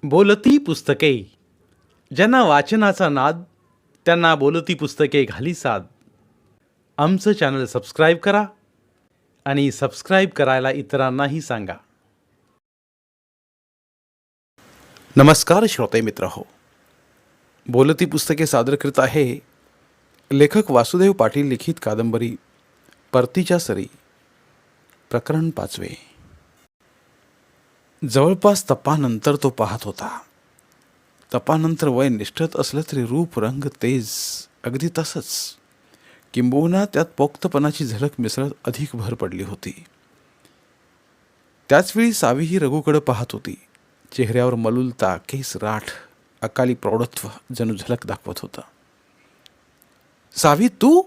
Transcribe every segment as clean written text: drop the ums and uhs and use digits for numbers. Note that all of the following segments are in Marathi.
बोलती पुस्तके. ज्यांना वाचनाचा नाद त्यांना बोलती पुस्तके घाली साद. आमचं चॅनल सबस्क्राईब करा आणि सबस्क्राईब करायला इतरांनाही सांगा. नमस्कार श्रोते मित्र हो. बोलती पुस्तके सादर करत आहे लेखक वासुदेव पाटील लिखित कादंबरी परतीच्या सरी, प्रकरण 5. जवळपास तपानंतर तो पाहत होता. तपानंतर वय निष्ठत असलं तरी रूप रंग तेज अगदी तसंच, किंबहुना त्यात पोक्तपणाची झलक मिसळत अधिक भर पडली होती. त्याचवेळी सावीही रघूकडे पाहत होती. चेहऱ्यावर मलुलता, केस राठ, अकाली प्रौढत्व जणू झलक दाखवत होता. सावी, तू?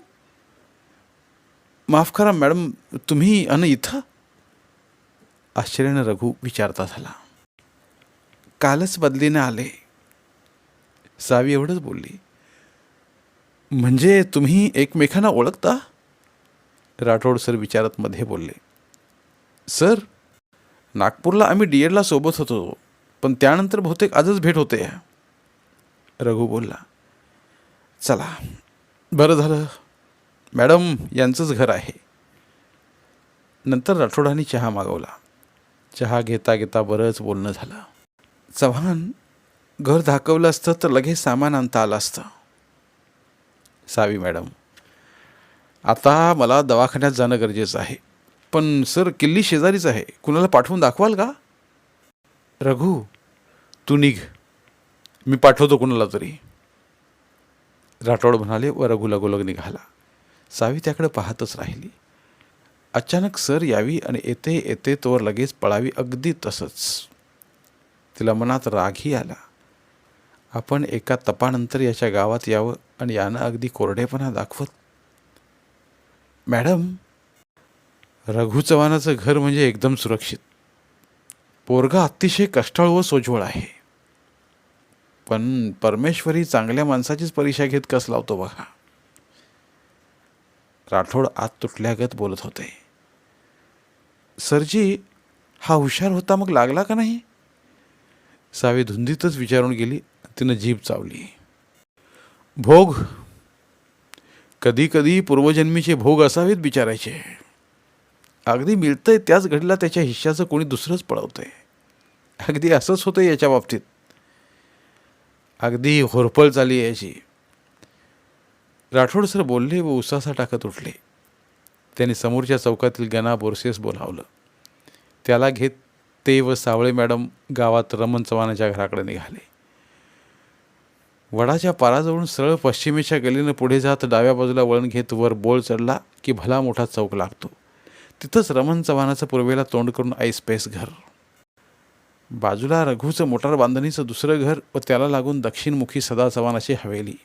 माफ करा मॅडम, तुम्ही अन इथं? आश्चर्याने रघु विचारता झाला. कालच बदलीने आले. सावी एवढंच बोलली. म्हणजे तुम्ही एकमेकांना ओळखता? राठोड सर विचारत मध्ये बोलले. सर, नागपूरला आम्ही डीएडला सोबत होतो, पण त्यानंतर बहुतेक आजच भेट होते. रघु बोलला. चला, बरं झालं. मॅडम यांचंच घर आहे. नंतर राठोडांनी चहा मागवला. चहा घेता घेता बरंच बोलणं झालं. चव्हाण, घर दाखवलं असतं तर लगेच सामान आणता आलं असतं. सावी मॅडम, आता मला दवाखान्यात जाणं गरजेचं आहे. पण सर, किल्ली शेजारीच आहे, कुणाला पाठवून दाखवाल का? रघु, तू निघ, मी पाठवतो कुणाला तरी, राठोड म्हणाले व रघु लगोलग निघाला. सावी त्याकडे पाहतच राहिली. अचानक सर यावी आणि येते येते तोवर लगेच पळावी, अगदी तसंच. तिला मनात रागही आला. आपण एका तपानंतर याच्या गावात यावं आणि यानं अगदी कोरडेपणा दाखवत. मॅडम, रघु चव्हाणाचं घर म्हणजे एकदम सुरक्षित. पोरगा अतिशय कष्टाळू व सोज्वळ आहे. पण परमेश्वरी चांगल्या माणसाचीच परीक्षा घेत कस लावतो बघा. राठोड आत तुटल्यागत बोलत होते. सरजी, हा हुशार होता, मग लागला का नाही? सावी धुंदीतच विचारून गेली. तिनं जीभ चावली. भोग, कधी कधी पूर्वजन्मीचे भोग असावेत बिचारायचे. अगदी मिळतंय त्याच घडीला त्याच्या हिश्श्याचं कोणी दुसरंच पळवतंय. अगदी असंच होतं याच्या बाबतीत. अगदी होरपळ चाली याची. राठोड सर बोलले व उसासा टाकत उठले. त्यांनी समोरच्या चौकातील गणा बोरसेस बोलावलं. त्याला घेत ते व सावळे मॅडम गावात रमण चव्हाणाच्या घराकडे निघाले. वडाच्या पाराजवळून सरळ पश्चिमेच्या गलीनं पुढे जात डाव्या बाजूला वळण घेत वर बोळ चढला की भला मोठा चौक लागतो. तिथंच रमण चव्हाणाचं पूर्वेला तोंड करून आईस्पेस घर. बाजूला रघुचं मोटार बांधणीचं दुसरं घर व त्याला लागून दक्षिणमुखी सदा चव्हाणाची हवेली.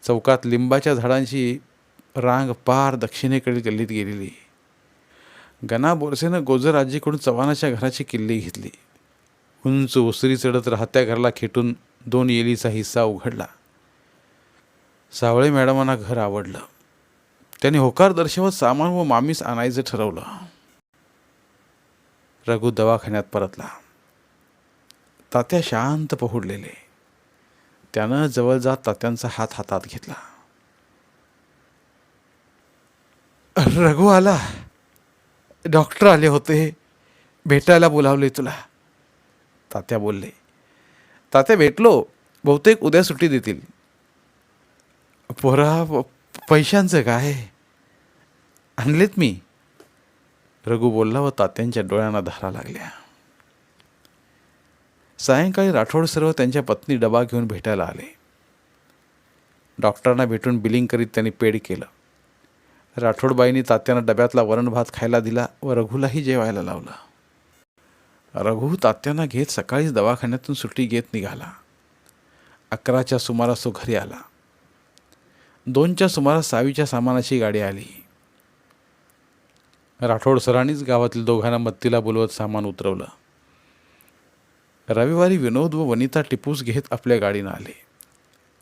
चौकात लिंबाच्या झाडांची रांग पार दक्षिणेकडील गल्लीत गेलेली. गणा बोरसेनं गोजर आजीकडून चव्हाणाच्या घराची किल्ली घेतली. उंच ओसरी चढत राहत्या घराला खेटून 2 येलीचा हिस्सा उघडला. सावळे मॅडमांना घर आवडलं. त्यांनी होकार दर्शवत सामान व मामीस आणायचं ठरवलं. रघु दवाखान्यात परतला. तात्या शांत पहुडलेले. त्यानं जवळ जात तात्यांचा हात हातात घेतला. रघु आला. डॉक्टर आले होते, भेटायला बोलावले तुला, तात्या बोलले. तात्या, भेटलो, बहुतेक उद्या सुट्टी देतील. पोरा, पैशांचं काय? आणलेत मी, रघु बोलला व तात्यांच्या डोळ्यांना धारा लागल्या. सायंकाळी राठोड सर्व त्यांच्या पत्नी डबा घेऊन भेटायला आले. डॉक्टरांना भेटून बिलिंग करीत त्यांनी पेड केलं. राठोडबाईंनी तात्यांना डब्यातला वरण भात खायला दिला व रघुलाही जेवायला लावलं. रघु तात्यांना घेत सकाळीच दवाखान्यातून सुट्टी घेत निघाला. 11च्या सुमारास तो घरी आला. 2च्या सुमारास सावीच्या सामानाची गाडी आली. राठोड सरांनीच गावातील दोघांना मत्तीला बोलवत सामान उतरवलं. रविवारी विनोद व वनिता टिपूस घेत आपल्या गाडीनं आले.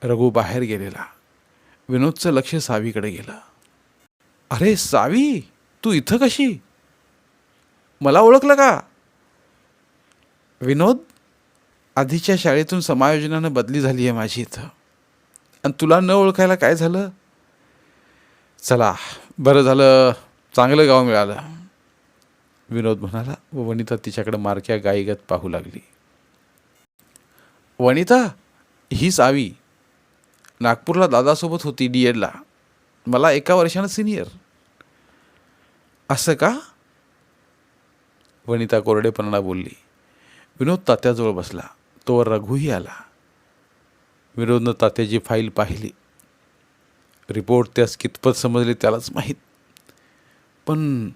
रघु बाहेर गेलेला. विनोदचं लक्ष सावीकडे गेलं. अरे सावी, तू इथं कशी? मला ओळखलं का? विनोद, आधीच्या शाळेतून समायोजनानं बदली झाली आहे माझी इथं, आणि तुला न ओळखायला काय झालं? चला, बरं झालं, चांगलं गाव मिळालं, विनोद म्हणाला व वनिता तिच्याकडे मारक्या गाईगत पाहू लागली. वनिता, ही सावी नागपूरला दादासोबत होती DEDला, मला 1 वर्षानं सिनियर. असं का? वनिता कोरडेपणानं बोलली. विनोद तात्याजवळ बसला. तोवर रघुही आला. विनोदनं तात्याची फाईल पाहिली. रिपोर्ट त्यास कितपत समजले त्यालाच माहीत. पण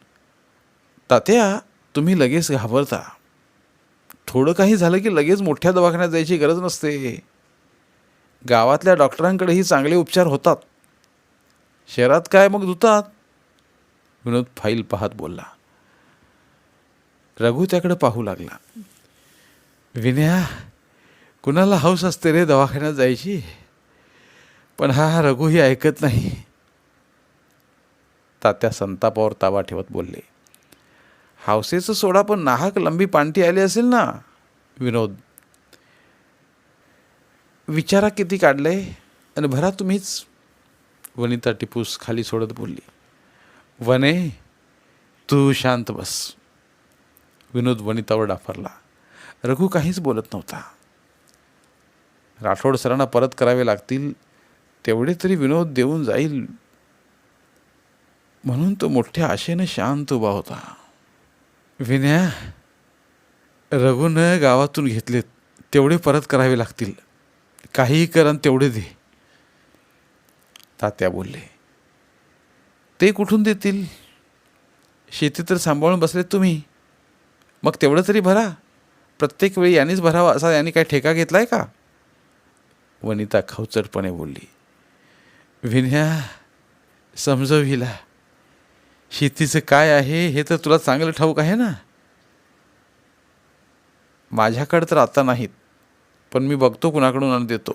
तात्या, तुम्ही लगेच घाबरता. थोडं काही झालं की लगेच मोठ्या दवाखान्यात जायची गरज नसते. गावातल्या डॉक्टरांकडेही चांगले उपचार होतात. शहरात काय मग धुतात. विनोद फाईल पाहत बोलला. रघु त्याकडे पाहू लागला. विनया, कुणाला हौस असते रे दवाखान्यात जायची, पण हा रघुही ऐकत नाही. तात्या संतापावर ताबा ठेवत बोलले. हौसेचं सोडा, पण नाहक लंबी पांटी आली असेल ना. विनोद, विचारा किती काढलंय आणि भरा तुम्हीच. वनिता टिपूस खाली सोडत बोलली. वने, तू शांत बस. विनोद वनितावर डाफरला. रघु काहीच बोलत नव्हता. राठोड सरांना परत करावे लागतील तेवढे तरी विनोद देऊन जाईल म्हणून तो मोठ्या आशेनं शांत उभा होता. विनया, रघुनं गावातून घेतलेत तेवढे परत करावे लागतील. काहीही कर आणि तेवढे दे. तात्या बोलले. ते कुठून देतील? शेती तर सांभाळून बसलेत तुम्ही, मग तेवढं तरी भरा. प्रत्येक वेळी यांनीच भरावा असा यांनी काय ठेका घेतलाय का? वनिता खवचटपणे बोलली. विनया, समजव हिला. शेतीचं काय आहे हे तर तुला चांगलं ठाऊक आहे ना. माझ्याकडे तर आता नाहीत, पण मी बघतो कुणाकडून आणि देतो.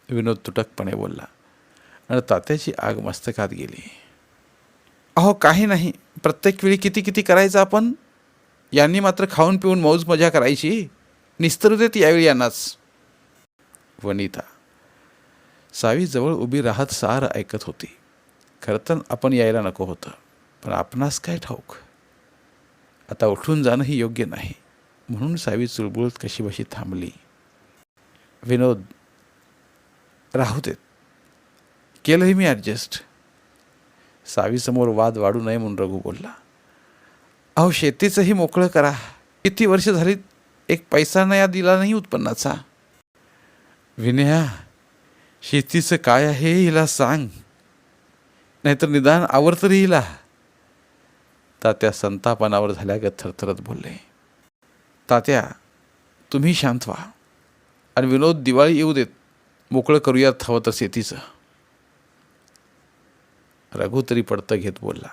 विनोद तुटकपणे बोलला आणि तात्याची आग मस्तकात गेली. अहो काही नाही, प्रत्येक वेळी किती किती करायचं आपण. यांनी मात्र खाऊन पिऊन मौज मजा करायची. निस्तरू देत यावेळी यांनाच. वनिता सावी जवळ उभी राहत सारं ऐकत होती. खरं तर आपण यायला नको होतं, पण आपणास काय ठाऊक. आता उठून जाणंही योग्य नाही, म्हणून सावी चुळबुळत कशीबशी थांबली. विनोद, राहू देत, केलंही मी ॲडजस्ट. सावीसमोर वाद वाढू नये म्हणून रघु बोलला. अहो शेतीचंही मोकळं करा. किती वर्ष झाली एक पैसा नया दिला नाही उत्पन्नाचा. विनया, शेतीचं काय आहे हिला सांग, नाहीतर निदान आवर तरी हिला. तात्या संतापानावर झाल्यागत थरथरत बोलले. तात्या, तुम्ही शांत व्हा आणि विनोद दिवाळी येऊ देत, मोकळं करूयात हवं तर शेतीचं. रघु तरी पडतं घेत बोलला.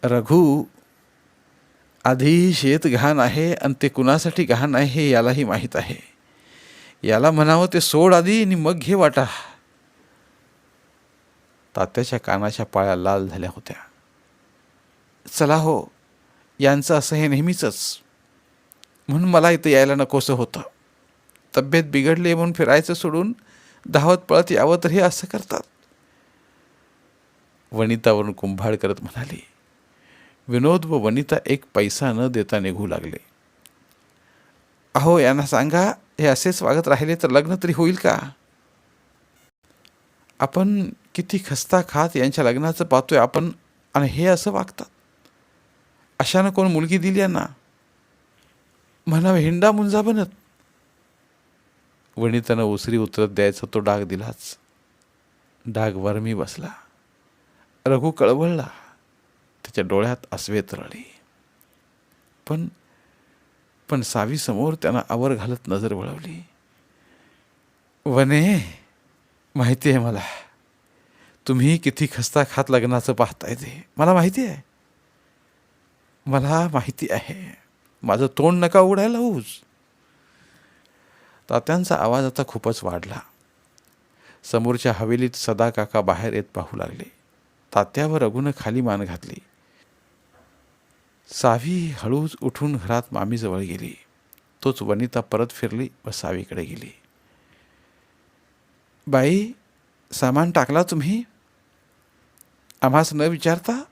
रघु, आधी शेत घाण आहे आणि ते कुणासाठी घाण आहे हे यालाही माहीत आहे. याला म्हणावं ते सोड आधी आणि मग घे वाटा. तात्याच्या कानाच्या पाळ्या लाल झाल्या होत्या. चला हो, यांचं असं हे नेहमीचंच, म्हणून मला इथं यायला नकोसं होतं. तब्येत बिघडली म्हणून फिरायचं सोडून धावत पळत यावं तर हे असं करतात. वनितावरून कुंभाड करत म्हणाली. विनोद व वनिता एक पैसा न देता निघू लागले. अहो यांना सांगा, हे असेच वागत राहिले तर लग्न तरी होईल का? आपण किती खस्ता खात यांच्या लग्नाचं पाहतोय आपण, आणि हे असं वागतात. अशानं कोण मुलगी दिली यांना? म्हणावं हिंडा मुंजा बनत. वनितानं उसरी उतरत द्यायचा तो डाग दिलाच. डाग वरमी बसला. रघु कळवळला. त्याच्या डोळ्यात आसवे तरळली. पण सावीसमोर त्यानं आवर घालत नजर वळवली. वने, माहिती आहे मला, तुम्ही किती खस्ता खात लग्नाचं पाहताय ते मला माहिती आहे. मला माहिती आहे. माझं तोंड नका उघडायला लावूच. तात्यांचा आवाज आता खूपच वाढला. समोरच्या हवेलीत सदा काका बाहेर येत पाहू लागले. तात्यावर रघुनं खाली मान घातली. सावी हळूच उठून घरात मामीजवळ गेली. तोच वनिता परत फिरली व सावीकडे गेली. बाई, सामान टाकला तुम्ही? आम्हास न विचारता?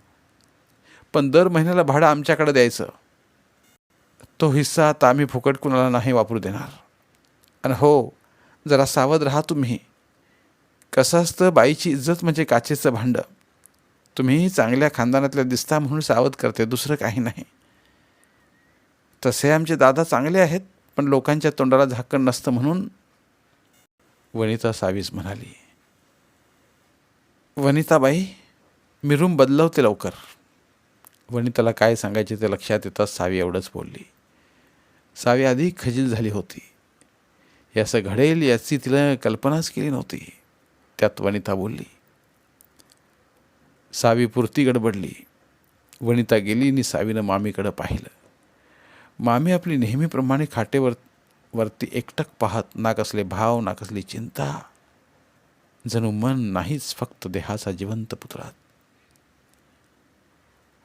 पण दर महिन्याला भाडं आमच्याकडे द्यायचं. तो हिस्सा आता आम्ही फुकट कुणाला नाही वापरू देणार. आणि हो, जरा सावध राहा तुम्ही. कसं असतं, बाईची इज्जत म्हणजे काचेचं भांडं. तुम्ही चांगल्या खानदानातल्या दिसता म्हणून सावध करते, दुसरं काही नाही. तसे आमचे दादा चांगले आहेत, पण लोकांच्या तोंडाला झाकण नसतं म्हणून. वनिता सावीस म्हणाली. वनिताबाई, मी रूम बदलवते लवकर. वनिताला काय सांगायचे ते लक्षात येताच सावी एवढंच बोलली. सावी आधी खजील झाली होती. हे असं घडेल याची तिला कल्पनाच केली नव्हती. त्यात वनिता बोलली. सावी पुरती गडबडली. वनिता गेली आणि सावीनं मामीकडं पाहिलं. मामी आपली नेहमीप्रमाणे वरती एकटक पाहत, ना कसले भाव ना कसली चिंता. जणू मन नाहीच, फक्त देहाचा जिवंत पुतळा.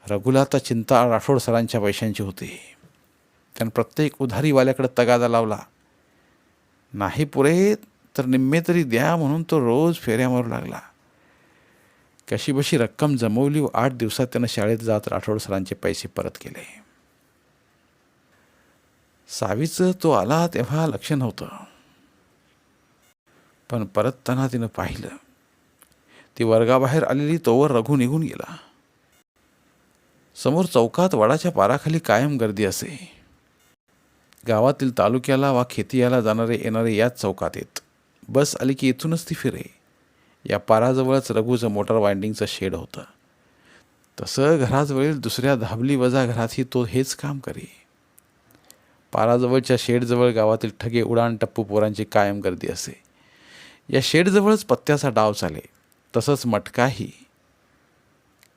रघुला आता चिंता राठोड सरांच्या पैशांची होती. त्यानं प्रत्येक उधारीवाल्याकडे तगादा लावला. नाही पुरे तर निम्मे तरी द्या म्हणून तो रोज फेऱ्या मारू लागला. कशीबशी रक्कम जमवली व 8 दिवसात त्यानं शाळेत जात राठोड सरांचे पैसे परत केले. सावीचं तो आला तेव्हा लक्ष नव्हतं, पण परतताना तिनं पाहिलं. ती वर्गाबाहेर आलेली तोवर रघु निघून गेला. समोर चौकात वडाच्या पाराखाली कायम गर्दी असे. गावातील तालुक्याला वा खेतियाला जाणारे येणारे याच चौकात येत. बस आली की इथूनच ती फिरे. या पाराजवळच रघुचं मोटार वाइंडिंगचं शेड होतं. तसं घराजवळील दुसऱ्या धाबली वजा घरातही तो हेच काम करी. पाराजवळच्या शेडजवळ गावातील ठगे उडाण टप्पू पोरांची कायम गर्दी असे. या शेडजवळच पत्त्याचा डाव चाले. तसंच मटकाही.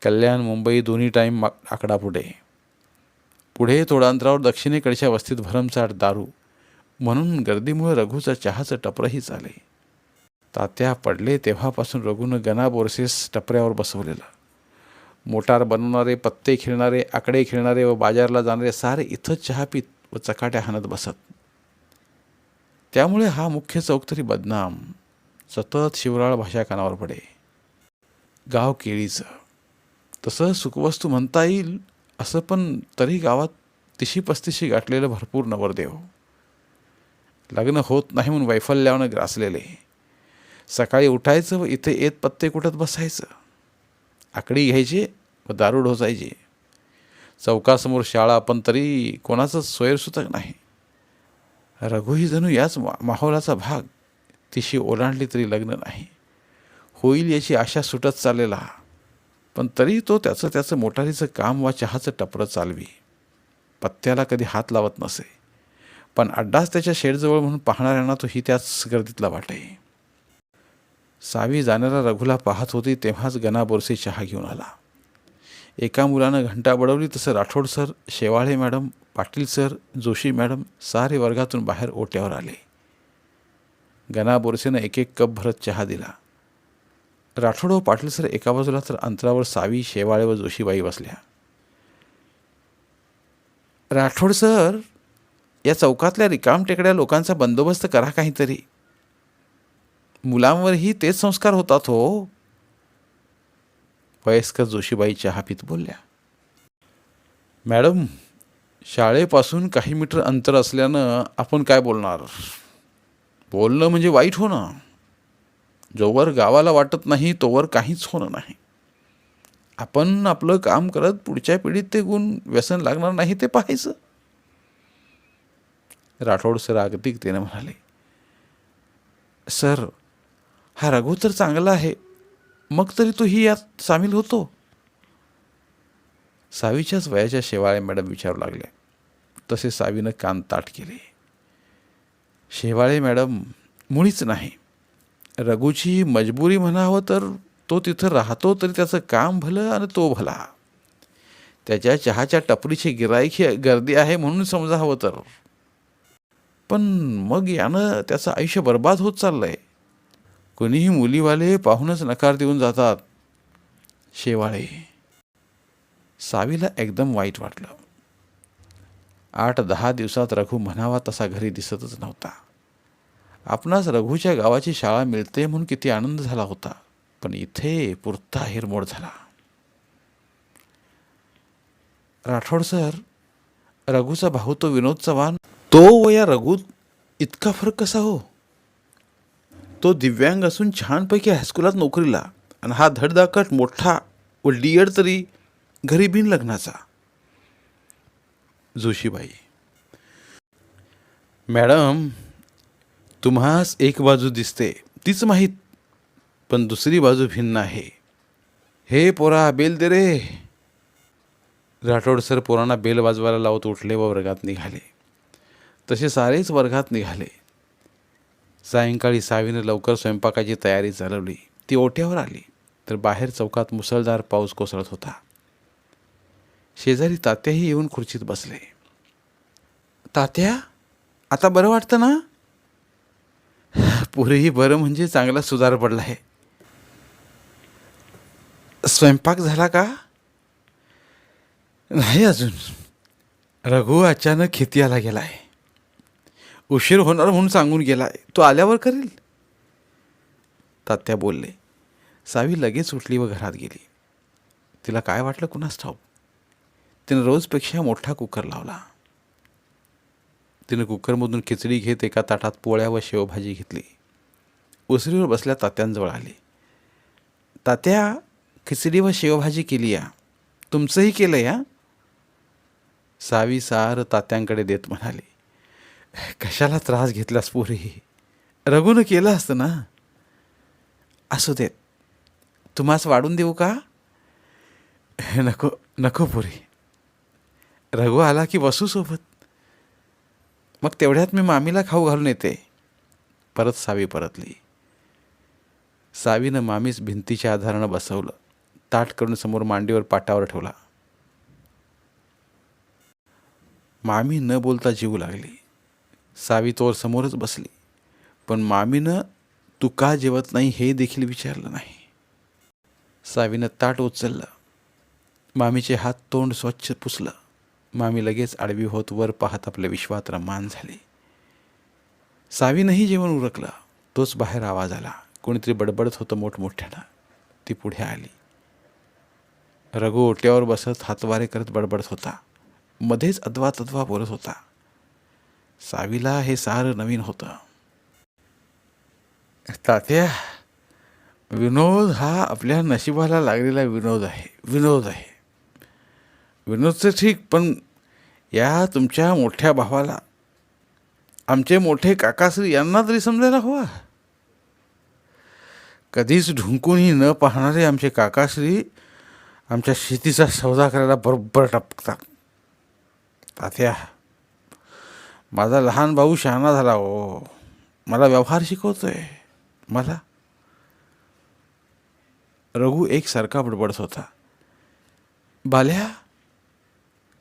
कल्याण मुंबई दोन्ही टाईम आकडा पुढे थोड्या अंतरावर दक्षिणेकडच्या वस्तीत भरमसाठ दारू, म्हणून गर्दीमुळे रघुचा चहाचं टपरंही चाले. तात्या पडले तेव्हापासून रघुनं गना बोरसेस टपऱ्यावर बसवलेलं. मोटार बनवणारे, पत्ते खेळणारे, आकडे खेळणारे व बाजारला जाणारे सारे इथंच चहा पीत व चकाट्या हाणत बसत. त्यामुळे हा मुख्य चौक तरी बदनाम. सतत शिवराळ भाषा कानावर पडे. गाव केळीचं. तसं सुखवस्तू म्हणता येईल असं, पण तरी गावात 30-35 गाठलेलं भरपूर नवरदेव. लग्न होत नाही म्हणून वैफल्यानं ग्रासलेले. सकाळी उठायचं व इथे येत पत्ते कुटत बसायचं. आकडी घ्यायचे व दारू ढोसायचे. चौकासमोर शाळा, पण तरी कोणाचंच सोयरसुतक नाही. रघुही जणू याच माहोलाचा भाग. तिशी ओलांडली तरी लग्न नाही. होईल याची आशा सुटत चाललेला, पण तरी तो त्याचं मोटारीचं काम वा चहाचं टपरं चालवी. पत्त्याला कधी हात लावत नसे, पण अड्डाच त्याच्या शेडजवळ म्हणून पाहणाऱ्यांना तो ही त्याच गर्दीतला वाटे. सावी जाणारा रघुला पाहत होती तेव्हाच गना बोरसे चहा घेऊन आला. एका मुलानं घंटा बडवली तसं Rathod sir, Shewale madam, Patil sir, Joshi madam सारे वर्गातून बाहेर ओट्यावर आले. गना बोरसेनं एक कप भरत चहा दिला. राठोड व पाटील सर एका बाजूला, तर अंतरावर सावी, शेवाळे व जोशीबाई बसल्या. राठोड सर, या चौकातल्या रिकाम टेकड्या लोकांचा बंदोबस्त करा काहीतरी. मुलांवरही तेच संस्कार होतात हो. वयस्कर जोशीबाई चहा पीत बोलल्या. मॅडम, शाळेपासून काही मीटर अंतर असल्यानं आपण काय बोलणार. बोलणं म्हणजे वाईट होणं. जोवर गावाला वाटत नाही तोवर काहीच होणं नाही. आपण आपलं काम करत पुढच्या पिढीत ते गुण व्यसन लागणार नाही ते पाहायचं. राठोड सर अगतिकतेने म्हणाले. सर, हा रघु तर चांगला आहे, मग तरी तोही यात सामील होतो. सावीच्याच वयाच्या शेवाळे मॅडम विचारू लागल्या. तसे सावीनं कान ताट केले. शेवाळे मॅडम, मुळीच नाही. रघुची मजबुरी म्हणावं तर तो तिथं राहतो तरी त्याचं काम भलं आणि तो भला. त्याच्या चहाच्या टपरीची गिराईक गर्दी आहे म्हणून समजा हवं तर. पण मग यानं त्याचं आयुष्य बर्बाद होत चाललंय. कोणीही मुलीवाले पाहूनच नकार देऊन जातात. शेवाळे. सावीला एकदम वाईट वाटलं. 8-10 दिवसात रघु म्हणावा तसा घरी दिसतच नव्हता. आपणास रघुच्या गावाची शाळा मिळते म्हणून किती आनंद झाला होता, पण इथे पुरता हिरमोड झाला. राठोड सर, रघुचा भाऊ तो विनोद चव्हाण, तो व या रघुत इतका फरक कसा हो? तो दिव्यांग असून छानपैकी हायस्कुलात नोकरीला, आणि हा धडधाकट मोठा व डीएड तरी घरी बिन लग्नाचा. जोशीबाई, मॅडम, तुम्हास एक बाजू दिसते तीच माहीत, पण दुसरी बाजू भिन्न आहे. हे पोरा, बेल दे रे. राठोड सर पोरांना बेल वाजवायला लावत उठले व वर्गात निघाले. तसे सारेच वर्गात निघाले. सायंकाळी सावीने लवकर स्वयंपाकाची तयारी चालवली. ती ओट्यावर आली तर बाहेर चौकात मुसळधार पाऊस कोसळत होता. शेजारी तात्याही येऊन खुर्चीत बसले. तात्या, आता बरं वाटतं ना? पुरेही बरं म्हणजे चांगला सुधार पडला आहे. स्वयंपाक झाला का? नाही अजून. रघु अचानक खेतियाला गेलाय. उशीर होणार म्हणून सांगून गेलाय. तो आल्यावर करेल, तात्या बोलले. सावी लगेच उठली व घरात गेली. तिला काय वाटलं कुणास ठाऊक. तिनं रोजपेक्षा मोठा कुकर लावला. तिनं कुकरमधून खिचडी घेत एका ताटात पोळ्या व शेवभाजी घेतली. उसरीवर बसल्या तात्यांजवळ आली. तात्या, खिचडी व शेवभाजी केली या. तुमचंही केलं या? सावी सार तात्यांकडे देत म्हणाली. कशाला त्रास घेतलास पोरी? रघुनं केलं असतं ना. असू देत. तुम्हास वाढून देऊ का? नको नको पोरी. रघु आला की बसू सोबत. मग तेवढ्यात मी मामीला खाऊ घालून येते. परत सावी परतली. सावीनं मामीस भिंतीच्या आधारानं बसवलं. ताट करून समोर मांडीवर पाटावर ठेवला. मामी न बोलता जीवू लागली. सावी तोवर समोरच बसली, पण मामीनं तू का जेवत नाही हे देखील विचारलं नाही. सावीनं ताट उचललं. मामीचे हात तोंड स्वच्छ पुसलं. मामी लगेच आडवी होत वर पाहत आपल्या विश्वात रममाण झाली. सावीनंही जेवण उरकलं. तोच बाहेर आवाज आला. कोणीतरी बडबडत होतं मोठमोठ्यानं. ती पुढे आली. रघु ओट्यावर बसत हातवारे करत बडबडत होता. मध्येच अद्वा तद्वा बोलत होता. सावीला हे सारं नवीन होतं. तात्या, विनोद हा आपल्या नशिबाला लागलेला विनोद आहे. विनोद आहे. विनोदचं ठीक, पण या तुमच्या मोठ्या भावाला, आमचे मोठे काकाश्री यांना तरी समजायला हवा. कधीच ढुंकूनही न पाहणारे आमचे काकाश्री आमच्या शेतीचा सौदा करायला बरोबर टपकतात. तात्या, माझा लहान भाऊ शहाणा झाला हो. मला व्यवहार शिकवतोय मला. रघु एकसारखा बडबडत होता. बाल्या,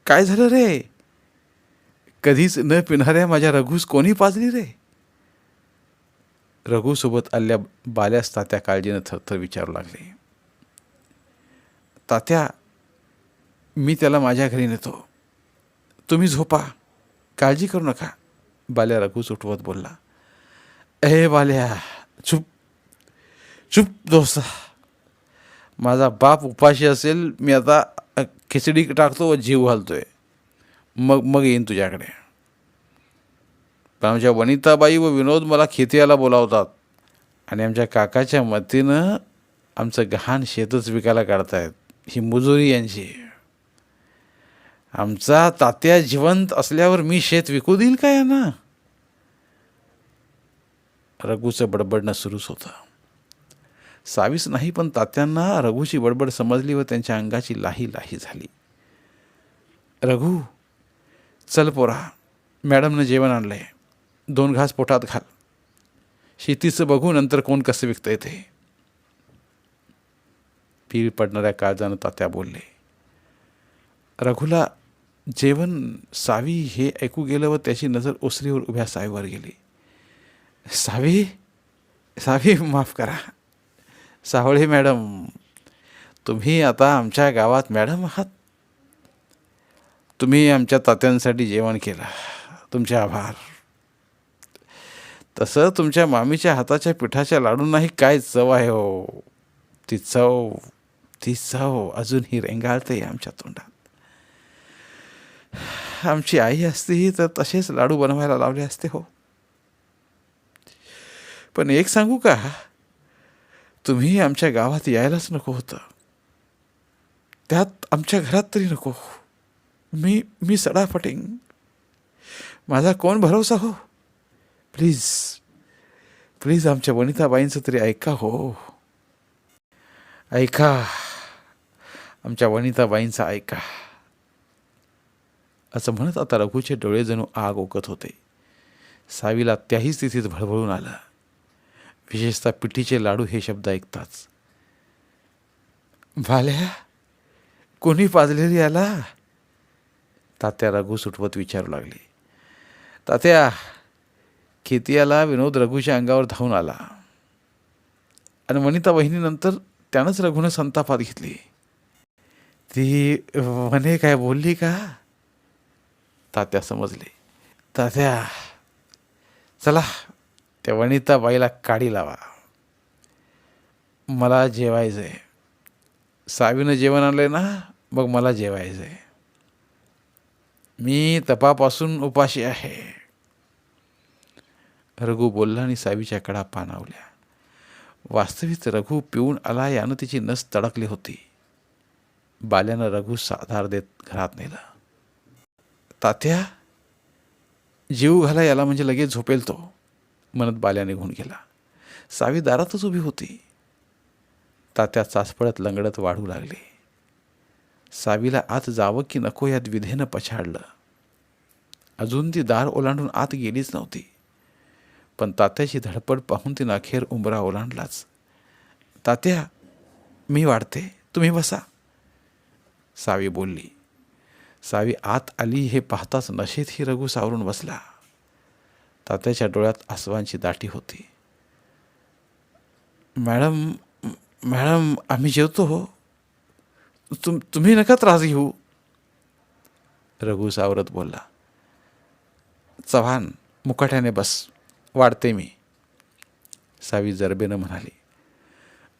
काय झालं रे? कधीच न पिणाऱ्या माझ्या रघुस कोणी पाजली रे? रघुसोबत आल्या बाल्यास तात्या काळजीनं थरथर विचारू लागले. तात्या, मी त्याला माझ्या घरी नेतो. तुम्ही झोपा, काळजी करू नका. बाल्या रघुस उठवत बोलला. ए बाल्या, चुप चुप दोस्ता. माझा बाप उपाशी असेल. मी आता खिचडी टाकतो व जीव घालतोय. मग येईन तुझ्याकडे. पण आमच्या वनिताबाई व विनोद मला खेतियाला बोलावतात आणि आमच्या काकाच्या मतीनं आमचं गहाण शेतच विकायला काढतायत. ही मुजुरी यांची. आमचा तात्या जिवंत असल्यावर मी शेत विकू देईल का यांना? रघुचं बडबडणं सुरूच होतं. सावीस नाही, पण तात्यांना रघुची बडबड समजली व त्यांच्या अंगाची लाही लाही झाली. रघु, चल पोरा, मॅडमनं जेवण आणलंय. 2 घास पोटात घाल. शेतीचं बघू नंतर कोण कसं विकतं ते. पीळ पडणाऱ्या काळजानं तात्या बोलले. रघुला जेवण सावी हे ऐकू गेलं व त्याची नजर ओसरीवर उभ्या सावीवर गेली. सावी, सावी माफ करा. सावळे मॅडम, तुम्ही आता आमच्या गावात मॅडम आहात. तुम्ही आमच्या तात्यांसाठी जेवण केलं, तुमचे आभार. तसं तुमच्या मामीच्या हाताच्या पिठाच्या लाडूंनाही काय चव आहे हो. ती चव अजूनही रेंगाळते आमच्या तोंडात. आमची आई असती तर तसेच लाडू बनवायला लावले असते हो. पण एक सांगू का, तुम्ही आमच्या गावात यायलाच नको होतं, त्यात आमच्या घरात तरी नको. मी सडा फटिंग, माझा कोण भरोसा हो. प्लीज आमच्या वनिताबाईंचं तरी ऐका हो. ऐका, आमच्या वनिताबाईंचं ऐका. असं म्हणत आता रघूचे डोळे जणू आग ओकत होते. सावीला त्याही स्थितीत भळभळून आलं, विशेषतः पिठीचे लाडू हे शब्द ऐकताच. भाल्या, कोणी पाजलेली याला? तात्या रघू सुटवत विचारू लागले. तात्या, खेतियाला विनोद रघूच्या अंगावर धावून आला आणि वनिता वहिनीनंतर त्यानंच रघूनं संतापात घेतली. ती म्हणे काय बोलली का? तात्या समजले. तात्या, चला त्या वनिताबाईला काडी लावा, मला जेवायचंय. सावीनं जेवण आणलंय ना, मग मला जेवायचंय. मी तपापासून उपाशी आहे. रघू बोलला आणि सावीच्या कडा पाणावल्या. वास्तविक रघू पिऊन आला यानं तिची नस तडकली होती. बाल्यानं रघूस आधार देत घरात नेलं. तात्या, जीव घाला याला म्हणजे लगेच झोपेल तो, म्हणत बाल्या निघून गेला. सावी दारातच उभी होती. तात्या चाचपडत लंगडत वाढू लागले. सावीला आत जावं की नको यात विधेनं पछाडलं. अजून ती दार ओलांडून आत गेलीच नव्हती, पण तात्याची धडपड पाहून तिनं अखेर उंबरा ओलांडलाच. तात्या, मी वाढते, तुम्ही बसा, सावी बोलली. सावी आत आली हे पाहताच नशेत ही रघू सावरून बसला. तात्याच्या डोळ्यात आसवांची दाटी होती. मॅडम आम्ही जेवतो हो, तुम्ही नका त्रास घेऊ, रघू सावरत बोलला. चव्हाण, मुकाट्याने बस, वाढते मी, सावी जरबेनं म्हणाली.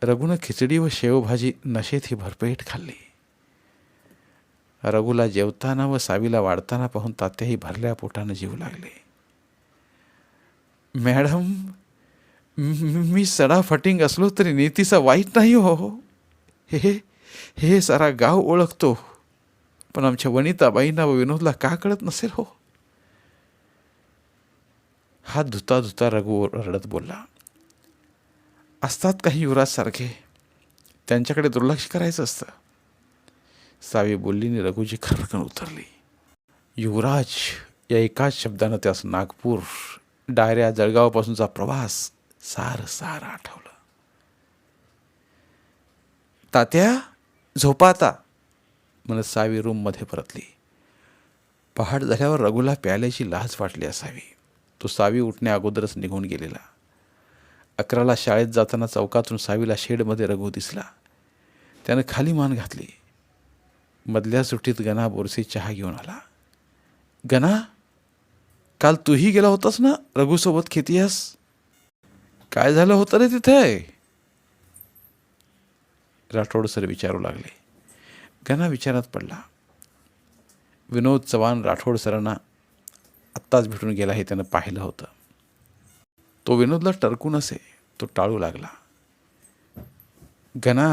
रघूनं खिचडी व शेवभाजी नशेत ही भरपेट खाल्ली. रघूला जेवताना व सावीला वाढताना पाहून तात्याही भरल्या पोटानं जीव लागले. मॅडम, मी सडा फटिंग असलो तरी नीतीचा वाईट नाही हो. हे सारा गाव ओळखतो, पण आमच्या वनिताबाईंना व विनोदला का कळत नसेल हो. हात धुता धुता रघू रडत बोलला. असतात काही युवराज सारखे, त्यांच्याकडे दुर्लक्ष करायचं असतं, सावी बोललीने रघूची खरकण उतरली. युवराज या एकाच शब्दानं त्यास नागपूर, डायऱ्या, जळगावपासूनचा प्रवास सार आठवलं. तात्या, झोपा आता, म्हणत सावी रूममध्ये परतली. पहाट झाल्यावर रघूला प्यायल्याची लाज वाटली असावी. तो सावी उठण्या अगोदरच निघून गेलेला. 11ला शाळेत जाताना चौकातून सावीला शेडमध्ये रघू दिसला. त्यानं खाली मान घातली. मधल्या सुट्टीत गणा बोरसे चहा घेऊन आला. गणा, काल तूही गेला होतास ना रघूसोबत खेतियास? काय झालं होतं रे तिथे? राठोड सर विचारू लागले. गणा विचारात पडला. विनोद चव्हाण राठोड सरांना आत्ताच भेटून गेला हे त्यानं पाहिलं होतं. तो विनोदला टरकून असे तो टाळू लागला. गणा,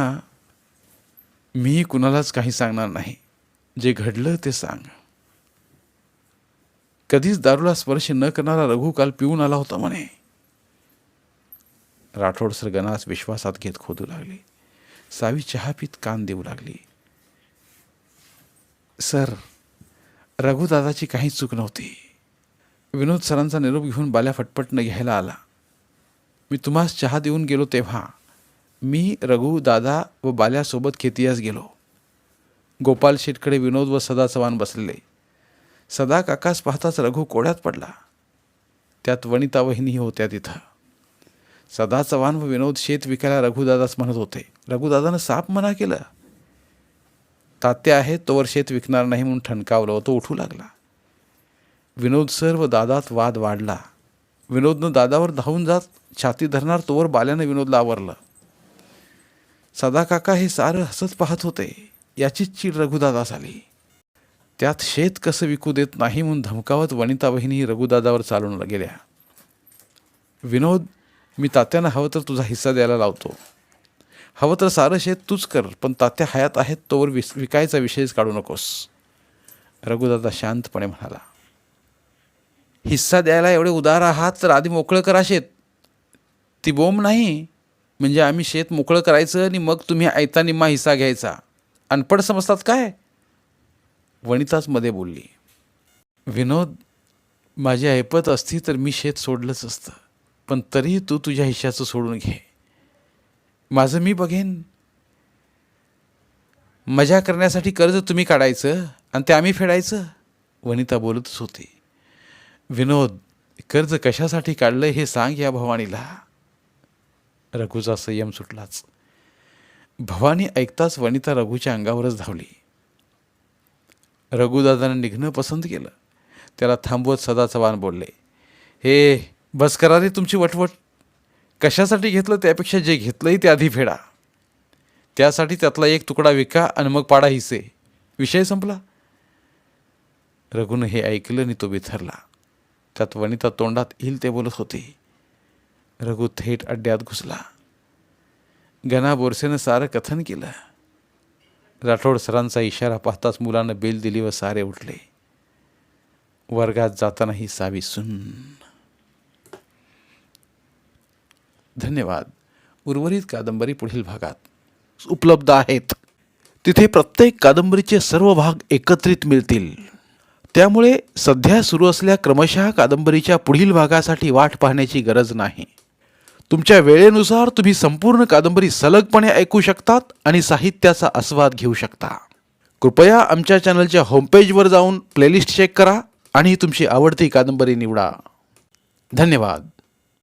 मी कुणालाच काही सांगणार नाही, जे घडलं ते सांग. कधीच दारूला स्पर्श न करणारा रघू काल पिऊन आला होता म्हणे. राठोड सर गणास विश्वासात घेत खोदू लागले. सावी चहा पीत कान देऊ लागली. सर, रघुदादाची काहीच चूक नव्हती. विनोद सरांचा निरोप घेऊन बाल्या फटफटनं घ्यायला आला. मी तुम्हास चहा देऊन गेलो तेव्हा मी, रघु, दादा व बाल्यासोबत खेतियास गेलो. गोपाल शेटकडे विनोद व सदा चव्हाण बसलेले. सदा काकास पाहताच रघु कोड्यात पडला. त्यात वनिता वहिनीही होत्या तिथं. सदा चव्हाण व विनोद शेत विकायला रघुदादाच म्हणत होते. रघुदादानं साप मना केलं. तात्या आहे तोवर शेत विकणार नाही म्हणून ठणकावलं. तो उठू लागला. विनोद सर व दादात वाद वाढला. विनोदनं दादावर धावून जात छाती धरणार तोवर बाल्यानं विनोदला आवरलं. सदाकाका हे सारं हसत पाहत होते. याचीच चीड रघुदादास आली. त्यात शेत कसं विकू देत नाही म्हणून धमकावत वनिता बहिणी रघुदादावर चालून गेल्या. विनोद, मी तात्यानं हवं तर तुझा हिस्सा द्यायला लावतो. हवं तर सारं शेत तूच कर, पण तात्या हयात आहेत तोवर विकायचा विषयच काढू नकोस. रघुदादा शांतपणे म्हणाला. हिस्सा द्यायला एवढे उदार आहात तर आधी मोकळं करा शेत. ती बोंब नाही म्हणजे आम्ही शेत मोकळं करायचं आणि मग तुम्ही आयता निम्मा हिस्सा घ्यायचा. अनपढ समजतात काय? वनिताच मध्ये बोलली. विनोद, माझी ऐपत असती तर मी शेत सोडलंच असतं, पण तरीही तू तुझ्या हिश्श्याचं सोडून घे. माझं मी बघेन. मजा करण्यासाठी कर्ज तुम्ही काढायचं आणि ते आम्ही फेडायचं. वनिता बोलतच होती. विनोद, कर्ज कशासाठी काढलं हे सांग या भवानीला. रघूचा संयम सुटलाच. भवानी ऐकताच वनिता रघूच्या अंगावरच धावली. रघुदादानं निघणं पसंत केलं. त्याला थांबवत सदाचव्हाण बोलले. हे बस करा रे तुमची वटवट. कशासाठी घेतलं त्यापेक्षा जे घेतलंही ते आधी फेडा. त्यासाठी त्यातला एक तुकडा विका आणि मग पाडा हिस्से. विषय संपला. रघुनं हे ऐकलं आणि तो बिथरला. त्यात वनिता तोंडात येईल ते बोलत होती. रघु थेट अड्ड्यात घुसला. गणा बोरसेनं सारं कथन केलं. राठोड सरांचा इशारा पाहताच मुलानं बेल दिली व सारे उठले. वर्गात जातानाही सावी सुन्न. धन्यवाद. उर्वरित कादंबरी पुढील भागात उपलब्ध आहेत. तिथे प्रत्येक कादंबरीचे सर्व भाग एकत्रित मिळतील. त्यामुळे सध्या सुरू असलेल्या क्रमशः कादंबरीच्या पुढील भागासाठी वाट पाहण्याची गरज नाही. तुमच्या वेळेनुसार तुम्ही संपूर्ण कादंबरी सलगपणे ऐकू शकतात आणि साहित्याचा आस्वाद घेऊ शकता. कृपया आमच्या चॅनलच्या होमपेजवर जाऊन प्लेलिस्ट चेक करा आणि तुमची आवडती कादंबरी निवडा. धन्यवाद.